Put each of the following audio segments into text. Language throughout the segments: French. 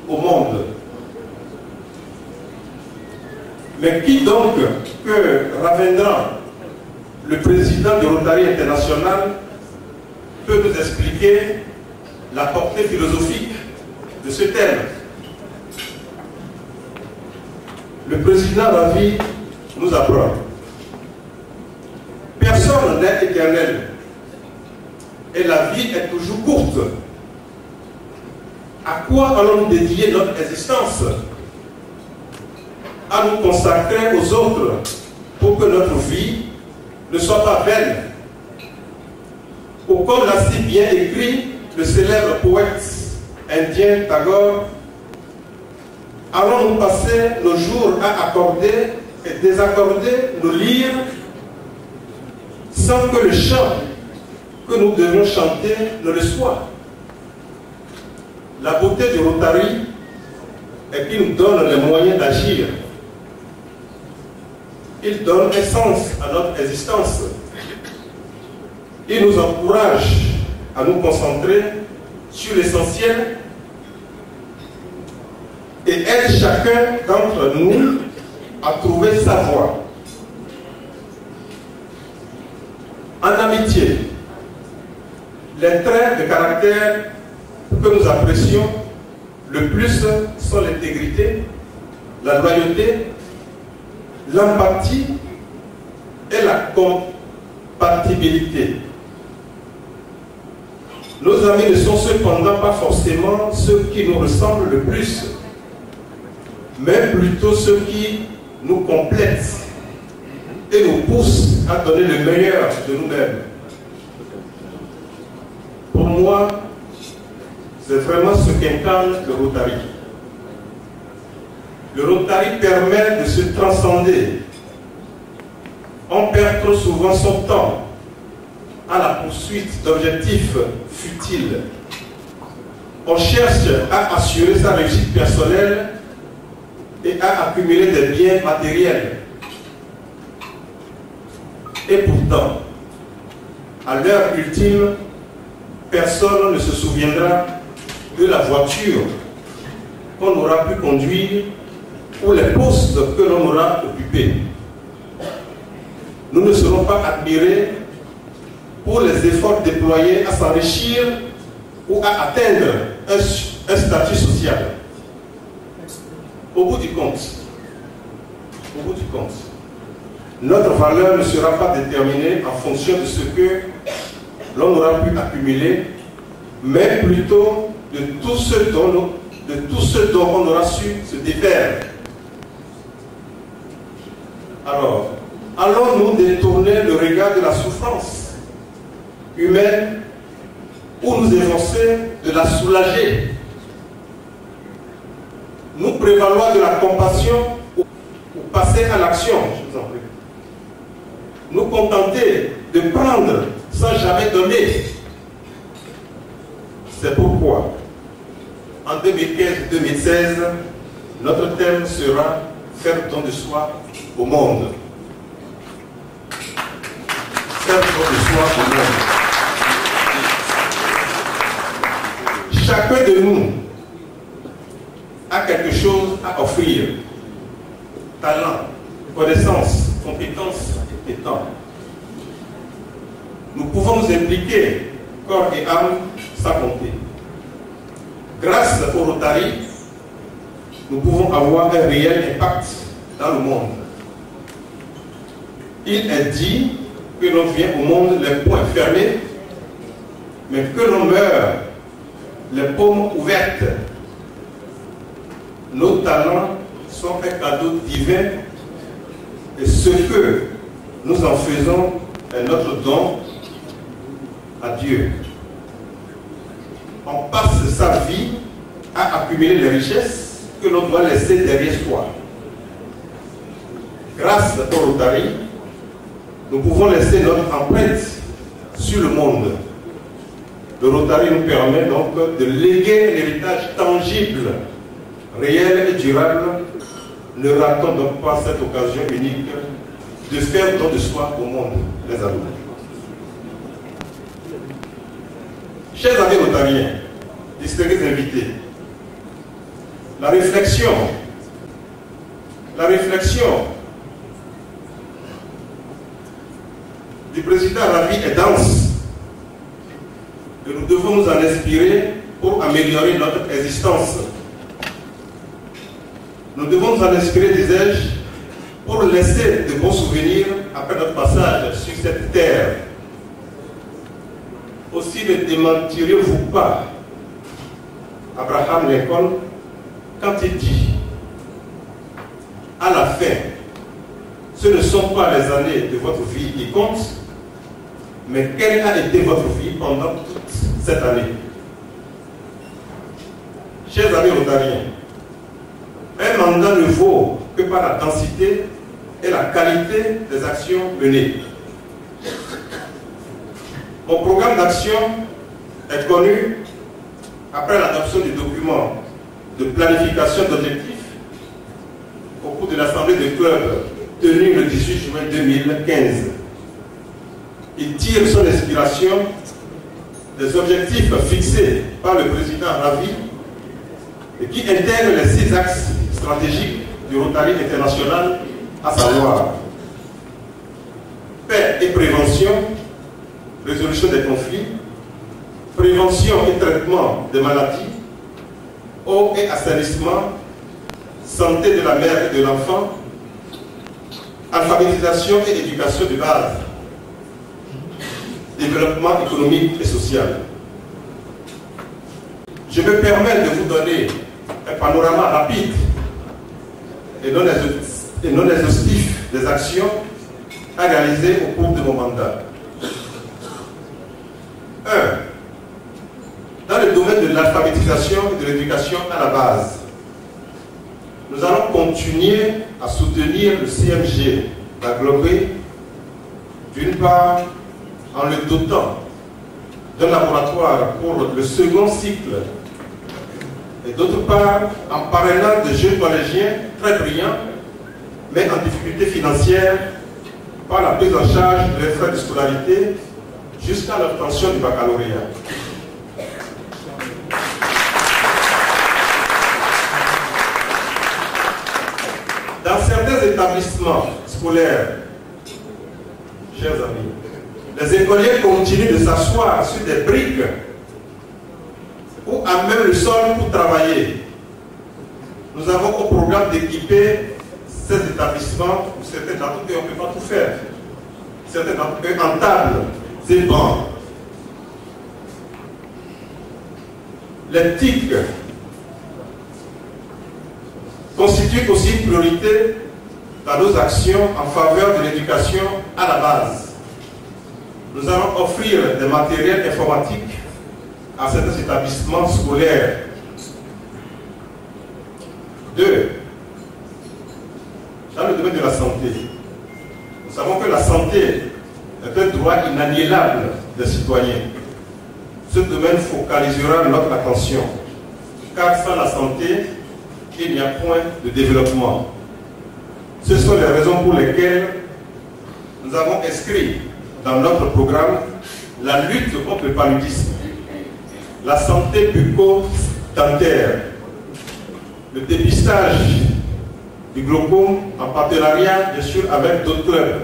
au monde. Mais qui donc que Ravindra, le président de Rotary International, peut nous expliquer la portée philosophique de ce thème? Le président Ravi nous apprend: personne n'est éternel et la vie est toujours courte. À quoi allons-nous dédier notre existence? À nous consacrer aux autres pour que notre vie ne soit pas vaine. Ou comme l'a si bien écrit le célèbre poète indien Tagore, allons-nous passer nos jours à accorder et désaccorder nos lyres sans que le chant que nous devions chanter ne le soit? La beauté du Rotary est qu'il nous donne les moyens d'agir. Il donne un sens à notre existence. Il nous encourage à nous concentrer sur l'essentiel et aide chacun d'entre nous à trouver sa voie. En amitié, les traits de caractère que nous apprécions le plus sont l'intégrité, la loyauté, l'empathie et la compatibilité. Nos amis ne sont cependant pas forcément ceux qui nous ressemblent le plus, mais plutôt ceux qui nous complètent et nous poussent à donner le meilleur de nous-mêmes. Pour moi, c'est vraiment ce qu'incarne le Rotary. Le Rotary permet de se transcender. On perd trop souvent son temps à la poursuite d'objectifs futiles. On cherche à assurer sa réussite personnelle et à accumuler des biens matériels. Et pourtant, à l'heure ultime, personne ne se souviendra de la voiture qu'on aura pu conduire ou les postes que l'on aura occupés. Nous ne serons pas admirés pour les efforts déployés à s'enrichir ou à atteindre un statut social. Au bout du compte, notre valeur ne sera pas déterminée en fonction de ce que l'on aura pu accumuler, mais plutôt de tout ce dont on aura su se défaire. Alors, allons-nous détourner le regard de la souffrance humaine ou nous efforcer de la soulager? Nous prévaloir de la compassion ou passer à l'action, je vous en prie. Nous contenter de prendre sans jamais donner. C'est pourquoi, en 2015-2016, notre thème sera « Faire don de soi au monde ». Faire don de soi au monde. Chacun de nous a quelque chose à offrir. Talent, connaissance, compétence et temps. Nous pouvons nous impliquer, corps et âme, sans compter. Grâce au Rotary, nous pouvons avoir un réel impact dans le monde. Il est dit que l'on vient au monde les poings fermés, mais que l'on meurt les paumes ouvertes. Nos talents sont un cadeau divin et ce que nous en faisons est notre don à Dieu. On passe sa vie à accumuler les richesses que l'on doit laisser derrière soi. Grâce au Rotary, nous pouvons laisser notre empreinte sur le monde. Le Rotary nous permet donc de léguer un héritage tangible, réel et durable. Ne ratons donc pas cette occasion unique de faire don de soi au monde, les amis. Chers amis rotariens, distingués invités, La réflexion du président Ravi est dense et nous devons nous en inspirer pour améliorer notre existence. Nous devons nous en inspirer, disais-je, pour laisser de bons souvenirs après notre passage sur cette terre. Aussi ne démentirez-vous pas Abraham Lincoln quand il dit à la fin, ce ne sont pas les années de votre vie qui comptent, mais quelle a été votre vie pendant toute cette année. Chers amis rotariens, un mandat ne vaut que par la densité et la qualité des actions menées. Mon programme d'action est connu après l'adoption du document de planification d'objectifs au cours de l'Assemblée de club tenue le 18 juin 2015. Il tire son inspiration des objectifs fixés par le président Ravi et qui intègrent les 6 axes stratégiques du Rotary international, à savoir paix et prévention, résolution des conflits, prévention et traitement des maladies, eau et assainissement, santé de la mère et de l'enfant, alphabétisation et éducation de base, développement économique et social. Je me permets de vous donner un panorama rapide et non exhaustif des actions à réaliser au cours de mon mandat. 1. Dans le domaine de l'alphabétisation et de l'éducation à la base, nous allons continuer à soutenir le CMG d'Aglobé, d'une part en le dotant d'un laboratoire pour le second cycle et d'autre part en parrainant de jeunes collégiens très brillants mais en difficulté financière par la prise en charge des frais de scolarité jusqu'à l'obtention du baccalauréat. Dans certains établissements scolaires, chers amis, les écoliers continuent de s'asseoir sur des briques ou à même le sol pour travailler. Nous avons au programme d'équiper ces établissements, où certains d'entre eux, on ne peut pas tout faire. Certains d'entre eux en table, c'est bon. Les TIC constituent aussi une priorité dans nos actions en faveur de l'éducation à la base. Nous allons offrir des matériels informatiques à certains établissements scolaires. 2. Dans le domaine de la santé, nous savons que la santé est un droit inaliénable des citoyens. Ce domaine focalisera notre attention, car sans la santé, il n'y a point de développement. Ce sont les raisons pour lesquelles nous avons inscrit dans notre programme la lutte contre le paludisme, la santé bucco-dentaire, le dépistage du glaucome en partenariat bien sûr avec d'autres clubs,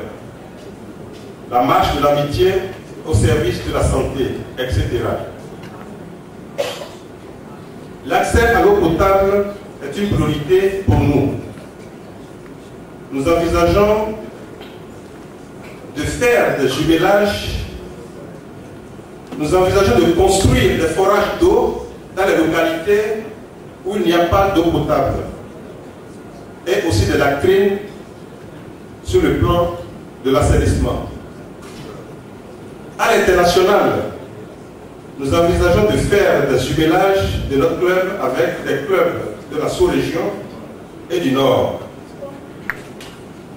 la marche de l'amitié au service de la santé, etc. L'accès à l'eau potable est une priorité pour nous. Nous envisageons de faire des jumelages, nous envisageons de construire des forages d'eau dans les localités où il n'y a pas d'eau potable et aussi des latrines sur le plan de l'assainissement. À l'international, nous envisageons de faire des jumelages de notre club avec des clubs de la sous-région et du Nord.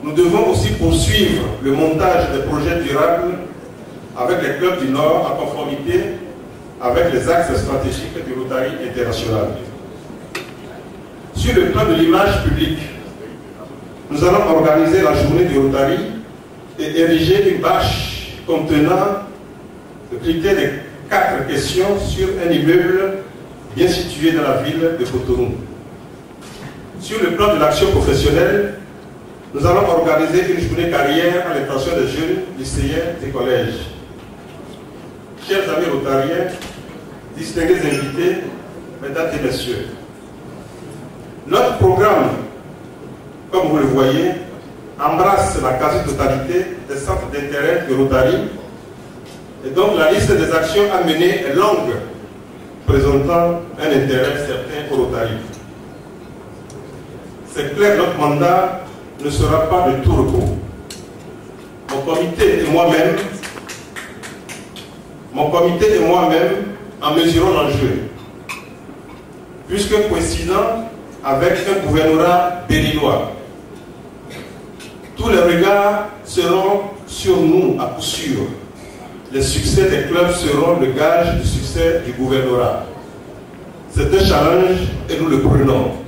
Nous devons aussi poursuivre le montage des projets durables avec les clubs du Nord en conformité avec les axes stratégiques du Rotary international. Sur le plan de l'image publique, nous allons organiser la journée du Rotary et ériger une bâche contenant le critère des 4 questions sur un immeuble bien situé dans la ville de Cotonou. Sur le plan de l'action professionnelle, nous allons organiser une journée carrière à l'intention des jeunes lycéens et collèges. Chers amis rotariens, distingués invités, mesdames et messieurs, notre programme, comme vous le voyez, embrasse la quasi-totalité des centres d'intérêt de Rotary, et donc la liste des actions à mener est longue, présentant un intérêt certain au Rotary. C'est clair, notre mandat ne sera pas de tout repos. Mon comité et moi-même, en mesurons l'enjeu, puisque coïncidant avec un gouvernorat béninois, tous les regards seront sur nous à coup sûr. Les succès des clubs seront le gage du succès du gouvernorat. C'est un challenge et nous le prenons.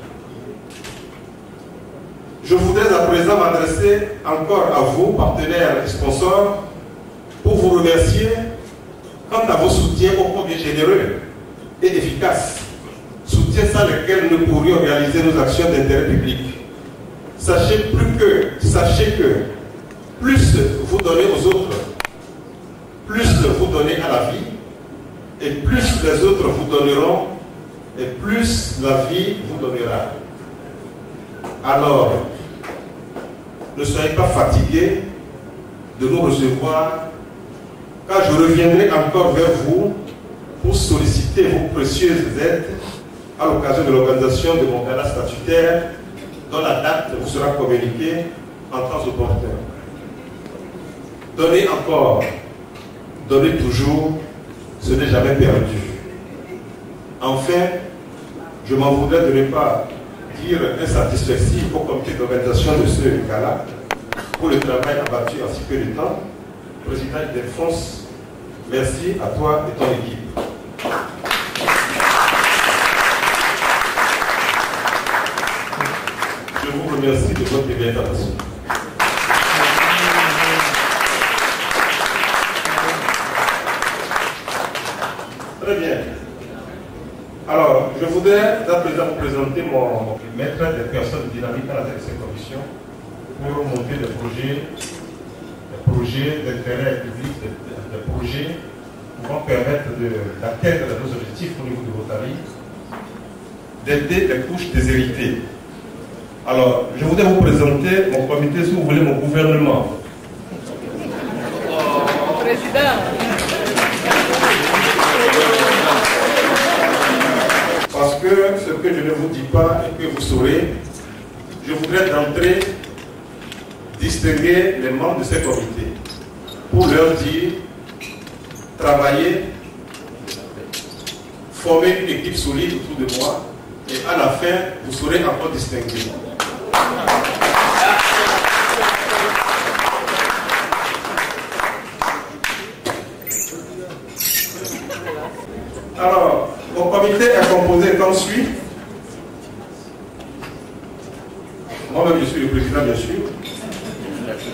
Je voudrais à présent m'adresser encore à vous, partenaires et sponsors, pour vous remercier quant à vos soutiens ô combien généreux et efficaces, soutiens sans lesquels nous pourrions réaliser nos actions d'intérêt public. Sachez que plus vous donnez aux autres, plus vous donnez à la vie, et plus les autres vous donneront, et plus la vie vous donnera. Alors, ne soyez pas fatigués de nous recevoir, car je reviendrai encore vers vous pour solliciter vos précieuses aides à l'occasion de l'organisation de mon gala statutaire, dont la date vous sera communiquée en temps opportun. Donnez encore, donnez toujours, ce n'est jamais perdu. Enfin, je m'en voudrais de ne pas dire insatisfectif au comité d'organisation de ce gala pour le travail abattu en si peu de temps. Président Ildefonse, merci à toi et ton équipe. Je vous remercie de votre invitation. Très bien. Alors, je voudrais à présent vous présenter mon maître des personnes dynamiques à la tête de cette commission pour monter des projets d'intérêt public, des projets pouvant permettre d'atteindre nos objectifs au niveau de Rotary, d'aider les couches déshéritées. Alors, je voudrais vous présenter mon comité, si vous voulez, mon gouvernement. Président. Parce que ce que je ne vous dis pas et que vous saurez, je voudrais d'entrée distinguer les membres de ce comité pour leur dire travailler, former une équipe solide autour de moi et à la fin, vous saurez encore distinguer. Alors, mon comité est composé comme suit. Moi-même, je suis le président, bien sûr.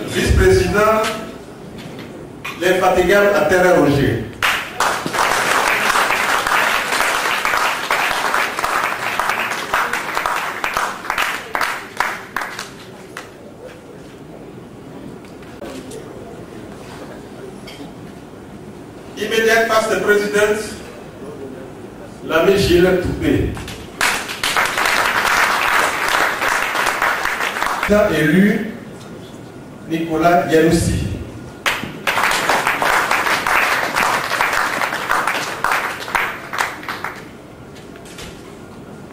Vice-président, l'infatigable Atterra Roger. Immédiate passe de présidente, l'ami Gilles Toupé. Élu Nicolas Yanoussi.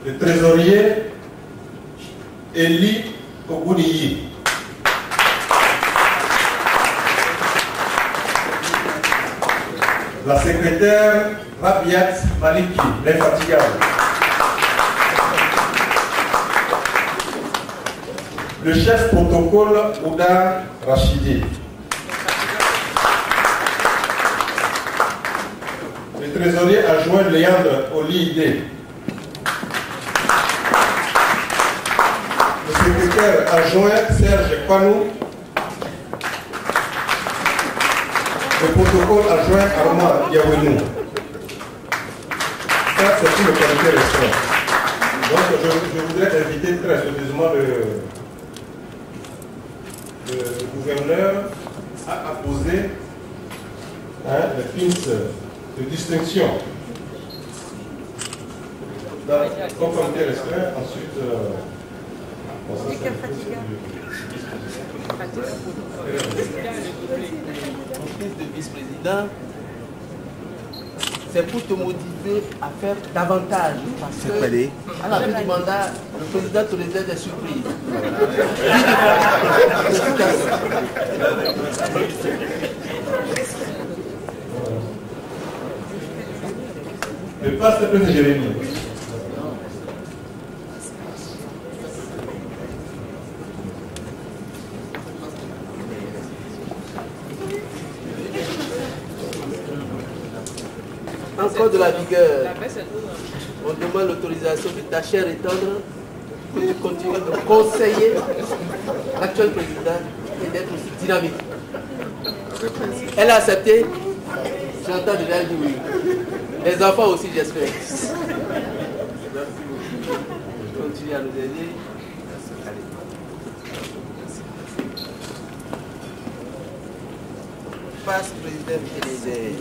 Le trésorier Eli Ogouniyi. La secrétaire Rabiat Maliki, l'infatigable. Le chef protocole Ouda Rachidi. Le trésorier adjoint Léandre Oli-Idé. Le secrétaire adjoint Serge Kwanou. Le protocole adjoint Armand Yawenou. Ça, c'est tout le comité restreint. Donc je voudrais inviter très sérieusement le gouverneur à apposer les pins de distinction. Comme comité restreint, ensuite. Ton fils de vice-président, c'est pour te motiver à faire davantage. Parce que à la fin du mandat, le président te réserve des surprises. Le pasteur Prince Jérémie. Encore de la vigueur. On demande l'autorisation de ta chère et tendre que tu continues de conseiller l'actuel président et d'être aussi dynamique. Elle a accepté. J'entends déjà elle dit oui. Les enfants aussi, j'espère. Continue à nous aider. Face président Élysée.